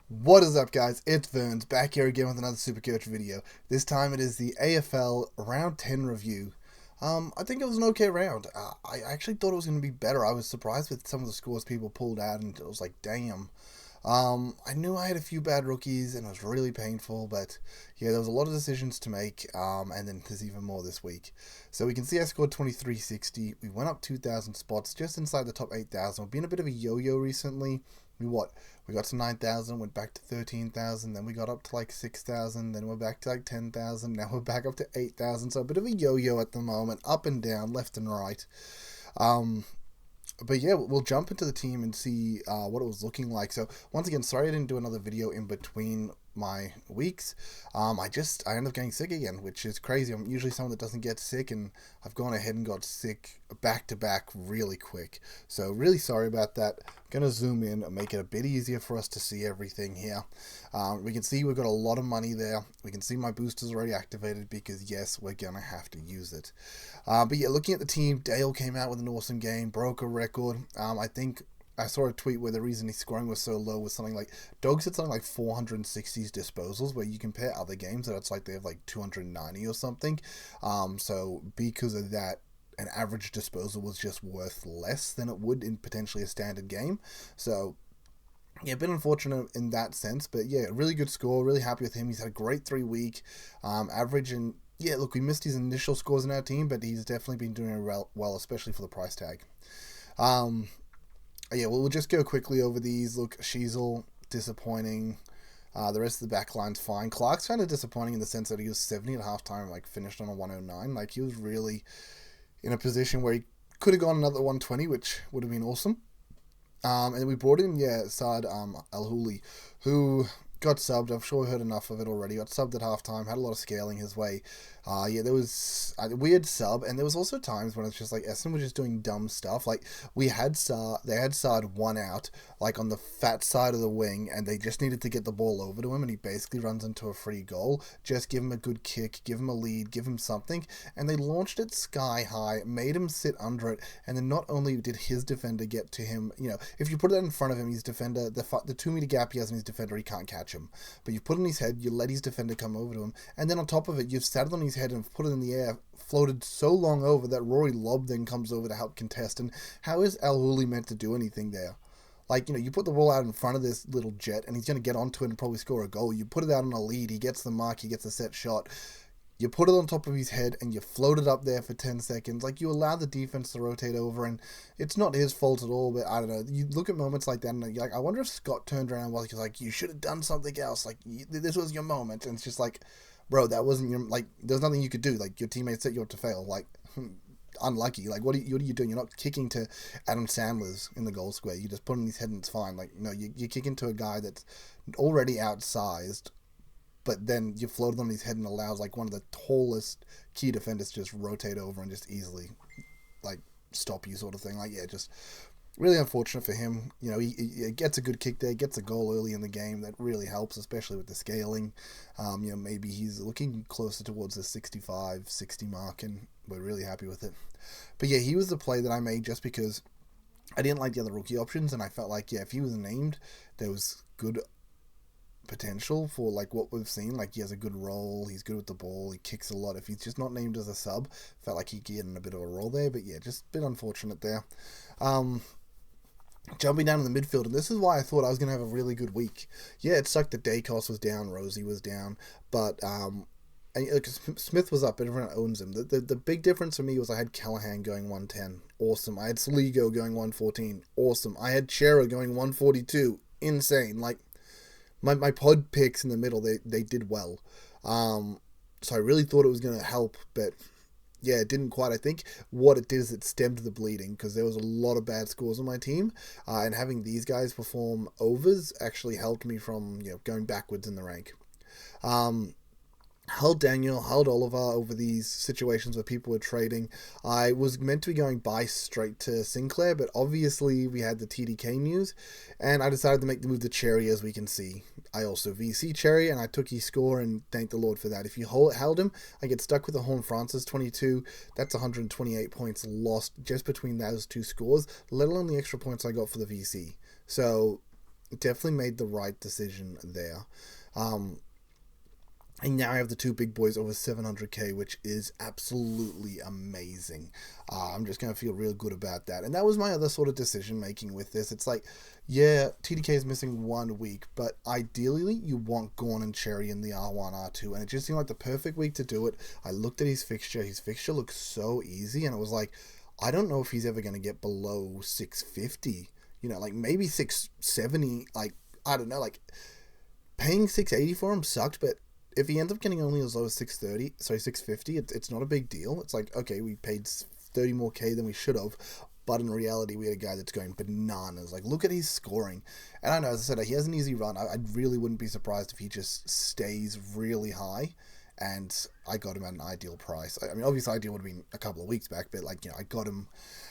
What is up, guys? It's Verns back here again with another Supercoach video. This time it is the AFL Round 10 review. I think it was an okay round. I actually thought it was going to be better. I was surprised with some of the scores people pulled out, and it was like, damn. I knew I had a few bad rookies, and it was really painful, but yeah, there was a lot of decisions to make, and then there's even more this week. So we can see I scored 2360. We went up 2,000 spots, just inside the top 8,000. We've been a bit of a yo-yo recently. We got to 9,000, went back to 13,000, then we got up to like 6,000, then we're back to like 10,000, now we're back up to 8,000. So a bit of a yo-yo at the moment, up and down, left and right. Um, but yeah, we'll jump into the team and see what it was looking like. So once again, sorry I didn't do another video in between my weeks. I ended up getting sick again, which is crazy. I'm usually someone that doesn't get sick, and I've gone ahead and got sick back to back really quick. So really sorry about that. I'm gonna zoom in and make it a bit easier for us to see everything here. We can see we've got a lot of money there. We can see my boosters already activated because yes, we're gonna have to use it. But yeah, looking at the team, Dale came out with an awesome game, broke a record. I think I saw a tweet where the reason his scoring was so low was something like Dogs had something like 460 disposals, where you compare other games that it's like they have like 290 or something. So because of that, an average disposal was just worth less than it would in potentially a standard game. So yeah, a bit unfortunate in that sense, but yeah, really good score. Really happy with him. He's had a great 3 week average, and yeah, look, we missed his initial scores in our team, but he's definitely been doing well, especially for the price tag. Um, yeah, we'll just go quickly over these. Look, Sheasel, disappointing. The rest of the back line's fine. Clark's kind of disappointing in the sense that he was 70 at halftime, like finished on a 109. Like he was really in a position where he could have gone another 120, which would have been awesome. And we brought in, yeah, Saad Al Houli, who got subbed. I'm sure we heard enough of it already. Got subbed at halftime, had a lot of scaling his way. Yeah, there was a weird sub, and there was also times when it's just like Essen was just doing dumb stuff. Like they had Saad one out, like on the fat side of the wing, and they just needed to get the ball over to him, and he basically runs into a free goal. Just give him a good kick, give him a lead, give him something, and they launched it sky high, made him sit under it, and then not only did his defender get to him, if you put that in front of him, his defender, the 2 meter gap he has in his defender, he can't catch him. But you've put it in his head, you let his defender come over to him, and then on top of it, you've sat it on his head and put it in the air, floated so long over that Rory Lobb then comes over to help contest. And how is Al Houli meant to do anything there? Like, you put the ball out in front of this little jet, and he's going to get onto it and probably score a goal. You put it out on a lead, he gets the mark, he gets a set shot. You put it on top of his head, and you float it up there for 10 seconds. Like, you allow the defense to rotate over, and it's not his fault at all, but I don't know. You look at moments like that, and you're like, I wonder if Scott turned around and was like, you should have done something else. Like, this was your moment. And it's just like, bro, that wasn't your, like, there's nothing you could do. Like, your teammates set you up to fail. Like, unlucky. Like, what are you doing? You're not kicking to Adam Sandler's in the goal square. You just put in his head and it's fine. Like, no, you kick into a guy that's already outsized, but then you float it on his head and allows like one of the tallest key defenders to just rotate over and just easily like stop you, sort of thing. Like, yeah, just really unfortunate for him. He gets a good kick there, gets a goal early in the game. That really helps, especially with the scaling. Maybe he's looking closer towards the 65, 60 mark, and we're really happy with it. But yeah, he was the play that I made just because I didn't like the other rookie options, and I felt like, yeah, if he was named, there was good potential for like what we've seen. Like, he has a good role, he's good with the ball, he kicks a lot. If he's just not named as a sub, felt like he could get in a bit of a role there. But yeah, just a bit unfortunate there. Jumping down in the midfield, and this is why I thought I was going to have a really good week. Yeah, it sucked that Dacos was down, Rosie was down, but Smith was up, but everyone owns him. The big difference for me was I had Callahan going 110, awesome. I had Sligo going 114, awesome. I had Chera going 142, insane. Like, my pod picks in the middle, they did well. So I really thought it was going to help, but yeah, it didn't quite. I think what it did is it stemmed the bleeding, because there was a lot of bad scores on my team, and having these guys perform overs actually helped me from going backwards in the rank. Held Daniel, held Oliver over these situations where people were trading. I was meant to be going buy straight to Sinclair, but obviously we had the TDK news, and I decided to make the move to Cherry, as we can see. I also VC Cherry, and I took his score, and thank the Lord for that. If you held him, I get stuck with the Horn Francis 22. That's 128 points lost just between those two scores, let alone the extra points I got for the VC. So definitely made the right decision there. Um, and now I have the two big boys over 700k, which is absolutely amazing. I'm just going to feel real good about that. And that was my other sort of decision making with this. It's like, yeah, TDK is missing 1 week, but ideally you want Gorn and Cherry in the R1, R2, and it just seemed like the perfect week to do it. I looked at his fixture. His fixture looked so easy, and it was like, I don't know if he's ever going to get below 650. Like maybe 670. Like, I don't know. Like, paying 680 for him sucked, but if he ends up getting only as low as 650, it's not a big deal. It's like, okay, we paid 30 more K than we should have, but in reality, we had a guy that's going bananas. Like, look at his scoring. And I know, as I said, he has an easy run. I really wouldn't be surprised if he just stays really high, and I got him at an ideal price. I mean, obviously, ideal would have been a couple of weeks back, but, like, I got him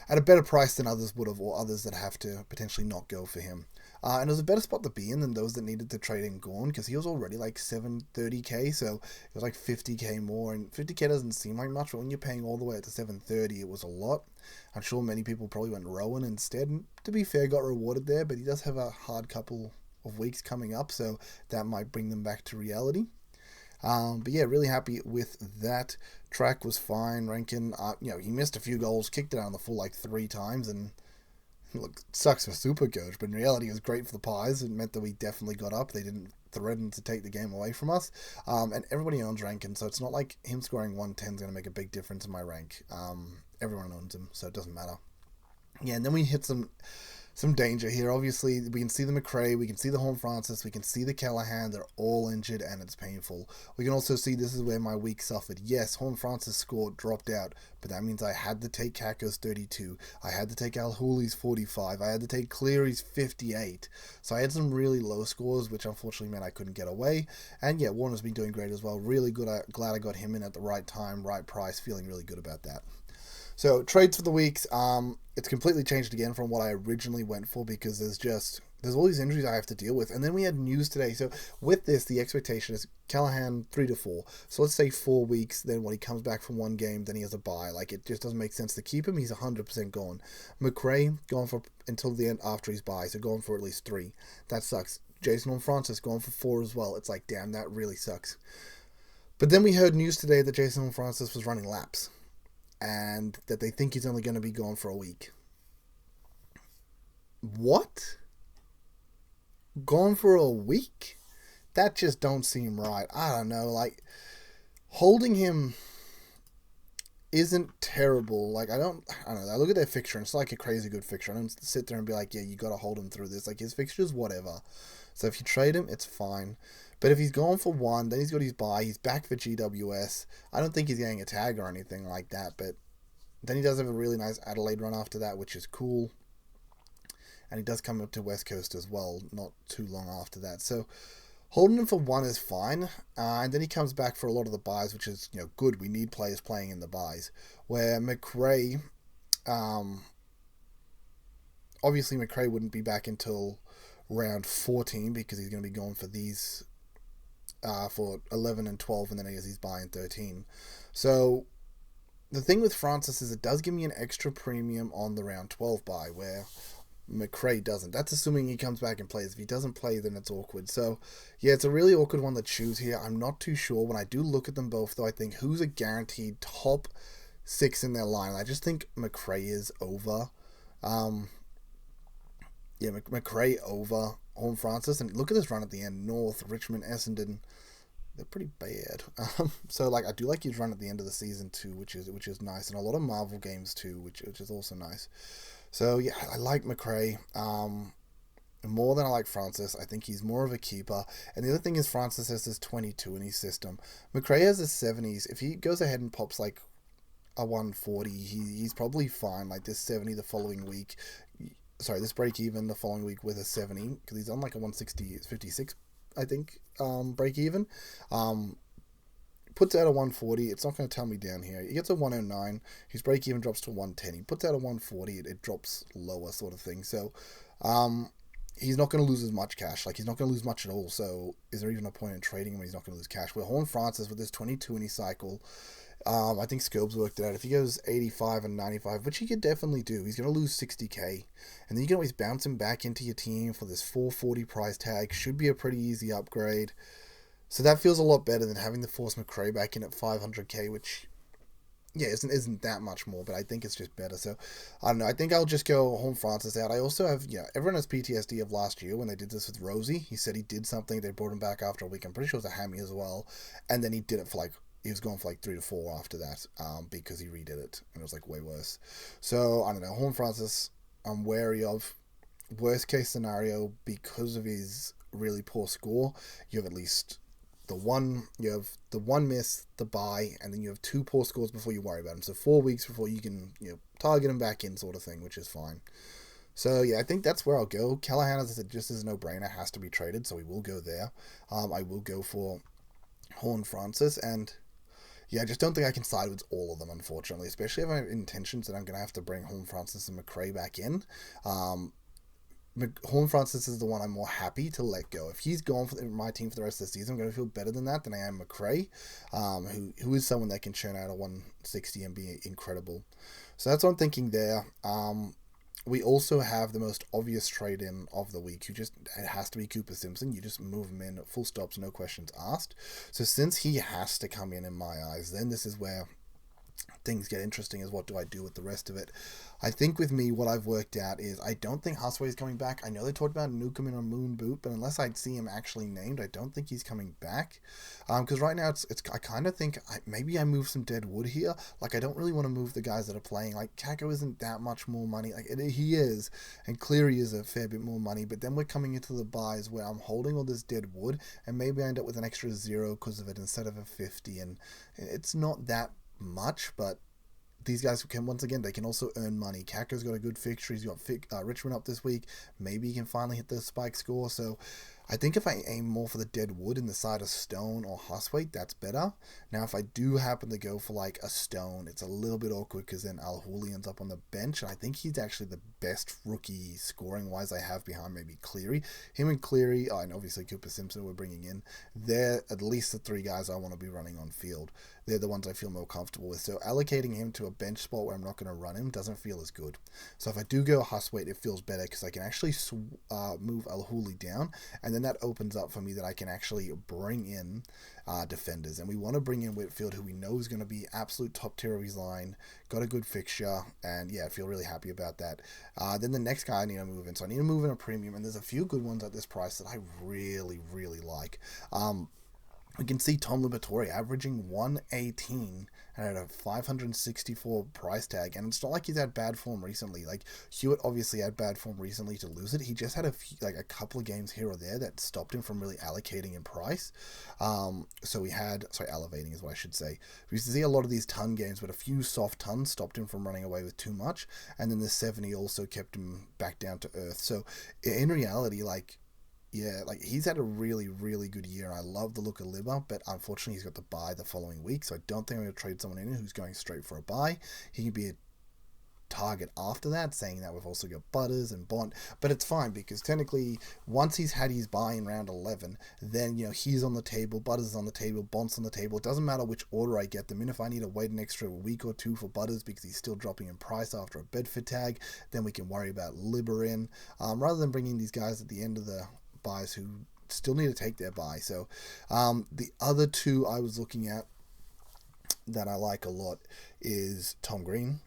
at a better price than others would have, or others that have to potentially not go for him. And it was a better spot to be in than those that needed to trade in Gorn, because he was already like 730k, so it was like 50k more, and 50k doesn't seem like much, but when you're paying all the way up to 730, it was a lot. I'm sure many people probably went Rowan instead, and to be fair, got rewarded there, but he does have a hard couple of weeks coming up, so that might bring them back to reality. But yeah, really happy with that. Track was fine. Rankin, he missed a few goals, kicked it out on the full like 3 times, and look, it sucks for Supercoach, but in reality, it was great for the Pies. It meant that we definitely got up. They didn't threaten to take the game away from us. And everybody owns Rankin, so it's not like him scoring 110 is going to make a big difference in my rank. Everyone owns him, so it doesn't matter. Yeah, and then we hit some danger here. Obviously, we can see the McRae, we can see the Horne-Francis, we can see the Callahan. They're all injured, and it's painful. We can also see this is where my week suffered. Yes, Horne-Francis scored, dropped out, but that means I had to take Kako's 32. I had to take Al Hooley's 45. I had to take Cleary's 58. So I had some really low scores, which unfortunately meant I couldn't get away. And yeah, Warner's been doing great as well. Really good. Glad I got him in at the right time, right price. Feeling really good about that. So trades for the weeks, it's completely changed again from what I originally went for, because there's all these injuries I have to deal with, and then we had news today. So with this, the expectation is Callahan 3 to 4. So let's say 4 weeks. Then when he comes back from one game, then he has a bye. Like, it just doesn't make sense to keep him. He's 100% gone. McRae gone for until the end after his bye, so gone for at least 3. That sucks. Jason Horne-Francis gone for 4 as well. It's like, damn, that really sucks. But then we heard news today that Jason Horne-Francis was running laps, and that they think he's only going to be gone for a week. What? Gone for a week? That just don't seem right. I don't know. Like, holding him isn't terrible. Like, I don't know. I look at their fixture, and it's like a crazy good fixture. I don't sit there and be like, yeah, you got to hold him through this. Like, his fixture's whatever. So if you trade him, it's fine. But if he's gone for 1, then he's got his bye. He's back for GWS. I don't think he's getting a tag or anything like that. But then he does have a really nice Adelaide run after that, which is cool. And he does come up to West Coast as well, not too long after that. So holding him for 1 is fine. And then he comes back for a lot of the buys, which is good. We need players playing in the buys. Where McRae, obviously McRae wouldn't be back until round 14, because he's going to be going for these for 11 and 12, and then he has his buy in 13. So the thing with Francis is it does give me an extra premium on the round 12 buy, where McRae doesn't. That's assuming he comes back and plays. If he doesn't play, then it's awkward. So yeah, it's a really awkward one to choose here. I'm not too sure. When I do look at them both, though, I think who's a guaranteed top 6 in their line. I just think McRae is over. Yeah, McRae over Horne-Francis. And look at this run at the end. North, Richmond, Essendon. They're pretty bad. So like, I do like his run at the end of the season too, which is nice, and a lot of Marvel games too, which is also nice. So yeah, I like McRae more than I like Francis. I think he's more of a keeper. And the other thing is, Francis has this 22 in his system. McRae has his 70s. If he goes ahead and pops like a 140, he's probably fine. Like this 70 the following week. Sorry, this break even the following week with a 70, because he's on like a 160, 56, I think, break even. Puts out a 140. It's not going to tell me down here. He gets a 109. His break even drops to 110. He puts out a 140. It drops lower, sort of thing. So he's not going to lose as much cash. Like, he's not going to lose much at all. So is there even a point in trading him when he's not going to lose cash? With Horn Francis, with this 22 in his cycle, I think Scobes worked it out. If he goes 85 and 95, which he could definitely do, he's going to lose 60k. And then you can always bounce him back into your team for this 440 price tag. Should be a pretty easy upgrade. So that feels a lot better than having to force McRae back in at 500k, which, yeah, isn't that much more, but I think it's just better. So, I don't know. I think I'll just go Horn Francis out. I also have, everyone has PTSD of last year when they did this with Rosie. He said he did something. They brought him back after a week. I'm pretty sure it was a hammy as well. And then he did it for he was going for 3 to 4 after that, because he redid it. And it was way worse. So, I don't know. Horn Francis, I'm wary of. Worst case scenario, because of his really poor score, you have the one miss, the bye, and then you have 2 poor scores before you worry about him. So 4 weeks before you can target him back in, sort of thing, which is fine. So yeah, I think that's where I'll go. Callahan, as I said, just is a no-brainer, has to be traded, so we will go there. I will go for Horn Francis, and yeah, I just don't think I can side with all of them, unfortunately, especially if I have intentions that I'm going to have to bring Horn Francis and McRae back in. Horn Francis is the one I'm more happy to let go. If he's gone for my team for the rest of the season, I'm going to feel better than that than I am McRae, who is someone that can churn out a 160 and be incredible. So that's what I'm thinking there. We also have the most obvious trade-in of the week. It has to be Cooper Simpson. You just move him in, full stops, no questions asked. So since he has to come in my eyes, then this is where things get interesting, is what do I do with the rest of it. I think with me, what I've worked out is I don't think Husway is coming back. I know they talked about Newcomb in a moon boot, but unless I'd see him actually named, I don't think he's coming back. Because right now, I kind of think maybe I move some dead wood here. I don't really want to move the guys that are playing. Kako isn't that much more money. He is, and Cleary is a fair bit more money, but then we're coming into the buys where I'm holding all this dead wood, and maybe I end up with an extra 0 because of it instead of a 50, and it's not that much, but these guys can, once again, they can also earn money. Kako's got a good fixture. He's got Richmond up this week. Maybe he can finally hit the spike score. So I think if I aim more for the dead wood in the side of Stone or Huswaite, that's better. Now, if I do happen to go for a Stone, it's a little bit awkward because then Al Hooley ends up on the bench, and I think he's actually the best rookie scoring-wise I have behind maybe Cleary. Him and Cleary, and obviously Cooper Simpson we're bringing in, they're at least the 3 guys I want to be running on field. They're the ones I feel more comfortable with. So allocating him to a bench spot where I'm not going to run him doesn't feel as good. So if I do go Huswaite, it feels better because I can actually move Al Hooley down, and then that opens up for me that I can actually bring in defenders. And we want to bring in Whitfield, who we know is going to be absolute top tier of his line, got a good fixture, and yeah, I feel really happy about that. Then the next guy I need to move in. So I need to move in a premium, and there's a few good ones at this price that I really, really like. We can see Tom Liberatore averaging 118 and at a 564 price tag, and it's not like he's had bad form recently. Hewitt obviously had bad form recently to lose it. He just had a couple of games here or there that stopped him from really allocating in price. Elevating is what I should say. We used to see a lot of these ton games, but a few soft tons stopped him from running away with too much, and then the 70 also kept him back down to earth. So in reality, he's had a really, really good year. I love the look of Libba, but unfortunately he's got the bye the following week, so I don't think I'm going to trade someone in who's going straight for a bye. He can be a target after that, saying that we've also got Butters and Bont, but it's fine because technically once he's had his bye in round 11, then he's on the table, Butters is on the table, Bont's on the table. It doesn't matter which order I get them in. If I need to wait an extra week or 2 for Butters because he's still dropping in price after a Bedford tag, then we can worry about Libba in, rather than bringing these guys at the end of the buys who still need to take their buy. So the other 2 I was looking at that I like a lot is Tom Green.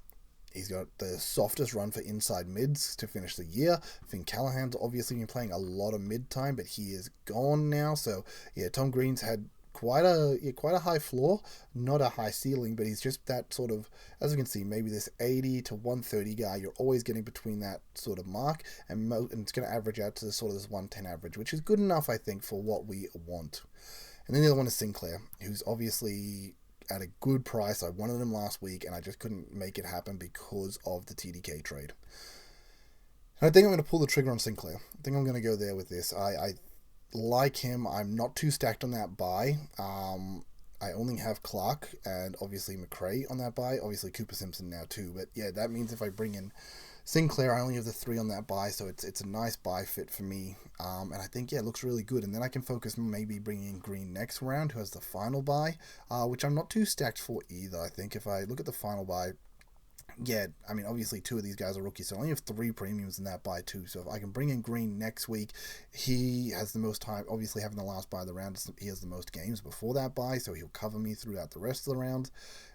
He's got the softest run for inside mids to finish the year. Finn Callahan's obviously been playing a lot of mid time, but he is gone now. So yeah, Tom Green's had quite a high floor, not a high ceiling, but he's just that sort of, as we can see, maybe this 80 to 130 guy. You're always getting between that sort of mark, and it's going to average out to this 110 average, which is good enough, I think, for what we want. And then the other one is Sinclair, who's obviously at a good price. I wanted him last week, and I just couldn't make it happen because of the TDK trade. And I think I'm going to pull the trigger on Sinclair. I think I'm going to go there with this. I like him. I'm not too stacked on that buy. I only have Clark and obviously McRae on that buy. Obviously Cooper Simpson now too. But yeah, that means if I bring in Sinclair, I only have the 3 on that buy, so it's a nice buy fit for me. And I think, yeah, it looks really good. And then I can focus on maybe bringing in Green next round, who has the final buy, which I'm not too stacked for either. I think if I look at the final buy, yeah, I mean, obviously 2 of these guys are rookies, so I only have 3 premiums in that buy too. So if I can bring in Green next week, he has the most time. Obviously, having the last buy of the round, he has the most games before that buy, so he'll cover me throughout the rest of the round.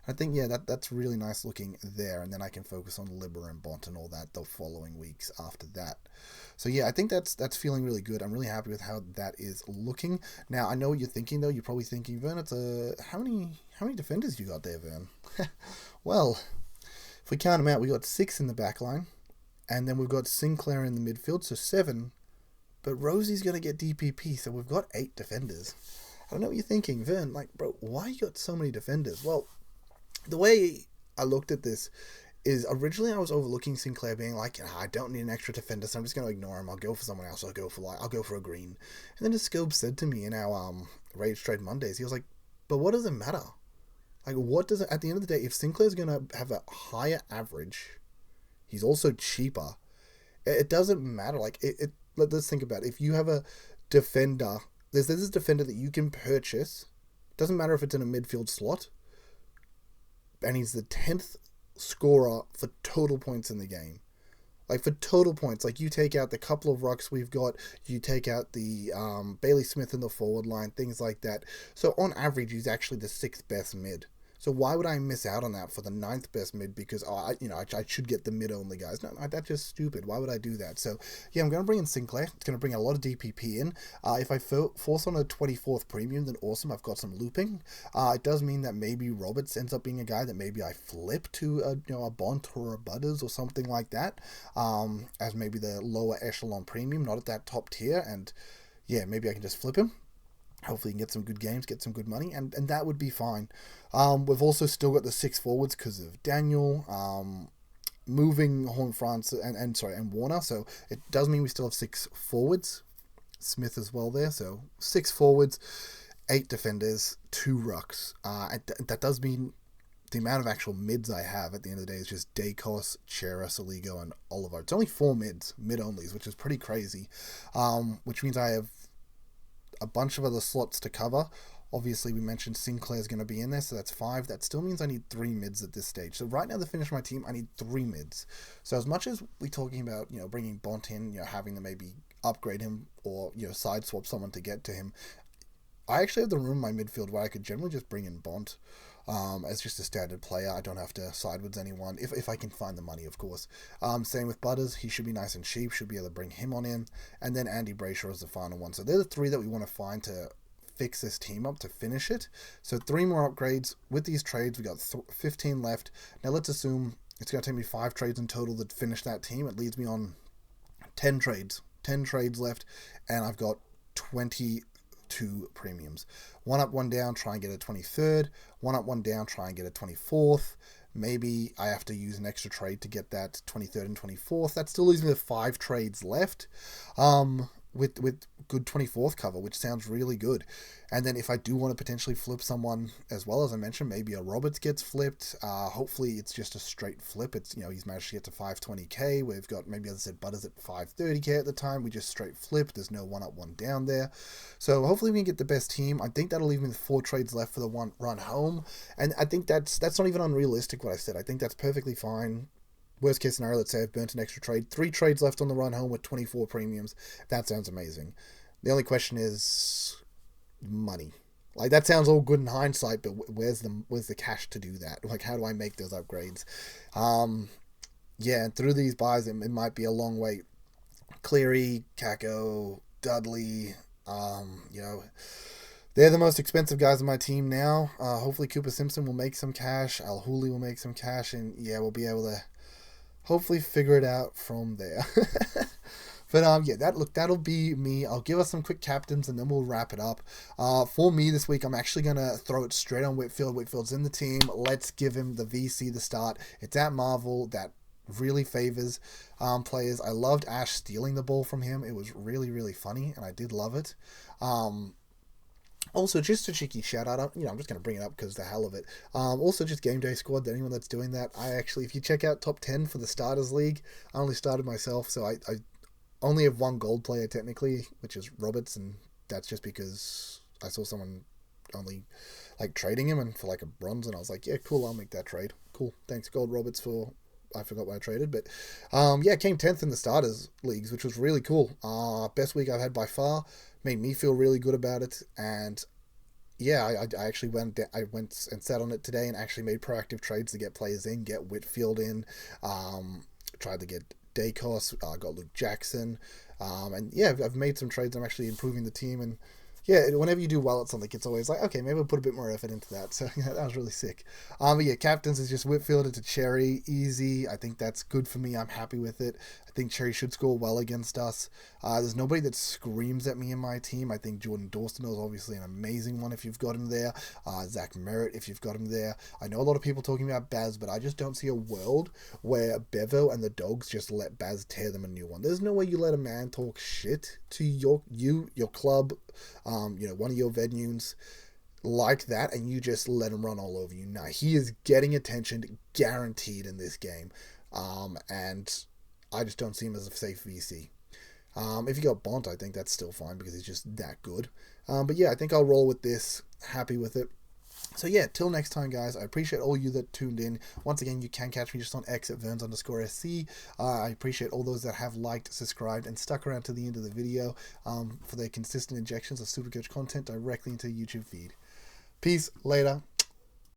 I think, yeah, that's really nice looking there, and then I can focus on Libber and Bont and all that the following weeks after that. So yeah, I think that's feeling really good. I'm really happy with how that is looking. Now I know what you're thinking though. You're probably thinking, Vern, it's how many defenders you got there, Vern? Well, if we count them out, we got 6 in the back line, and then we've got Sinclair in the midfield, so 7. But Rosie's going to get DPP, so we've got 8 defenders. I don't know what you're thinking, Vern. Like, bro, why you got so many defenders? Well, the way I looked at this is originally I was overlooking Sinclair being like, I don't need an extra defender, so I'm just going to ignore him. I'll go for someone else. I'll go for a Green. And then as Scope said to me in our Rage Trade Mondays, he was like, but what does it matter? Like, what does it, at the end of the day, if Sinclair's going to have a higher average, he's also cheaper. It doesn't matter. Like, let's think about it. If you have a defender, there's this defender that you can purchase. Doesn't matter if it's in a midfield slot. And he's the 10th scorer for total points in the game. Like, for total points, like, you take out the couple of rucks we've got, you take out the Bailey Smith in the forward line, things like that. So, on average, he's actually the 6th best mid. So, why would I miss out on that for the 9th best mid? Because, I should get the mid-only guys. No, that's just stupid. Why would I do that? So, yeah, I'm going to bring in Sinclair. It's going to bring a lot of DPP in. If I force on a 24th premium, then awesome. I've got some looping. It does mean that maybe Roberts ends up being a guy that maybe I flip to a Bont or a Butters or something like that, as maybe the lower echelon premium, not at that top tier. And, yeah, maybe I can just flip him. Hopefully you can get some good games, get some good money, and that would be fine. We've also still got the 6 forwards because of Daniel, moving Horn France and Warner. So it does mean we still have 6 forwards. Smith as well there. So 6 forwards, 8 defenders, 2 rucks. That does mean the amount of actual mids I have at the end of the day is just Dacos, Chera, Saligo, and Oliver. It's only 4 mid-onlys, which is pretty crazy. Which means I have a bunch of other slots to cover. Obviously, we mentioned Sinclair's going to be in there, so that's 5. That still means I need 3 mids at this stage. So right now, to finish my team, I need 3 mids. So as much as we're talking about, bringing Bont in, having to maybe upgrade him or, side swap someone to get to him, I actually have the room in my midfield where I could generally just bring in Bont as just a standard player. I don't have to sideways anyone, if I can find the money, of course. Same with Butters. He should be nice and cheap. Should be able to bring him on in. And then Andy Brayshaw is the final one. So they're the 3 that we want to find to fix this team up, to finish it. So 3 more upgrades. With these trades, we got 15 left. Now let's assume it's going to take me 5 trades in total to finish that team. It leads me on 10 trades. 10 trades left. And I've got 22 premiums. 1 up, 1 down, try and get a 23rd. 1 up, 1 down, try and get a 24th. Maybe I have to use an extra trade to get that 23rd and 24th. That still leaves me with 5 trades left. With good 24th cover, which sounds really good. And then if I do want to potentially flip someone as well, as I mentioned, maybe a Roberts gets flipped. Hopefully it's just a straight flip. It's, he's managed to get to 520k. We've got, maybe as I said, Butters at 530k at the time. We just straight flip. There's no 1 up, 1 down there. So hopefully we can get the best team. I think that'll leave me with 4 trades left for the one run home. And I think that's not even unrealistic what I said. I think that's perfectly fine. Worst case scenario, let's say I've burnt an extra trade. 3 trades left on the run home with 24 premiums. That sounds amazing. The only question is money. Like, that sounds all good in hindsight, but where's the cash to do that? Like, how do I make those upgrades? Yeah, and through these buys, it might be a long wait. Cleary, Kako, Dudley, they're the most expensive guys on my team now. Hopefully Cooper Simpson will make some cash. Al Hooley will make some cash, and yeah, we'll be able to hopefully figure it out from there. But yeah, that'll be me. I'll give us some quick captains and then we'll wrap it up. For me this week, I'm actually gonna throw it straight on Whitfield. Whitfield's in the team. Let's give him the VC the start. It's at Marvel. That really favors players. I loved Ash stealing the ball from him. It was really, really funny, and I did love it. Also, just a cheeky shout out. I'm just going to bring it up because the hell of it. Also, just game day squad. Anyone that's doing that, if you check out top 10 for the starters league, I only started myself, so I only have one gold player technically, which is Roberts, and that's just because I saw someone only like trading him and for like a bronze, and I was like, yeah, cool, I'll make that trade. Cool, thanks, Gold Roberts for. I forgot why I traded, but yeah, came 10th in the starters leagues, which was really cool. Best week I've had by far. Made me feel really good about it, and yeah, I actually went and sat on it today and actually made proactive trades to get players in, get Whitfield in, tried to get Dacos, got Luke Jackson, and yeah, I've made some trades. I'm actually improving the team, and yeah, whenever you do well at something, it's always like, okay, maybe I'll put a bit more effort into that. So yeah, that was really sick. But yeah, captains is just Whitfield into Cherry, easy. I think that's good for me. I'm happy with it. I think Cherry should score well against us. There's nobody that screams at me in my team. I think Jordan Dawson is obviously an amazing one if you've got him there. Zach Merritt if you've got him there. I know a lot of people talking about Baz, but I just don't see a world where Bevo and the Dogs just let Baz tear them a new one. There's no way you let a man talk shit to your club, one of your venues like that, and you just let him run all over you. Now he is getting attention guaranteed in this game, and I just don't see him as a safe VC. If you got Bont, I think that's still fine because he's just that good. But yeah, I think I'll roll with this. Happy with it. So yeah, till next time, guys. I appreciate all you that tuned in. Once again, you can catch me just on X at Verns_SC. I appreciate all those that have liked, subscribed, and stuck around to the end of the video for their consistent injections of Supercoach content directly into the YouTube feed. Peace, later.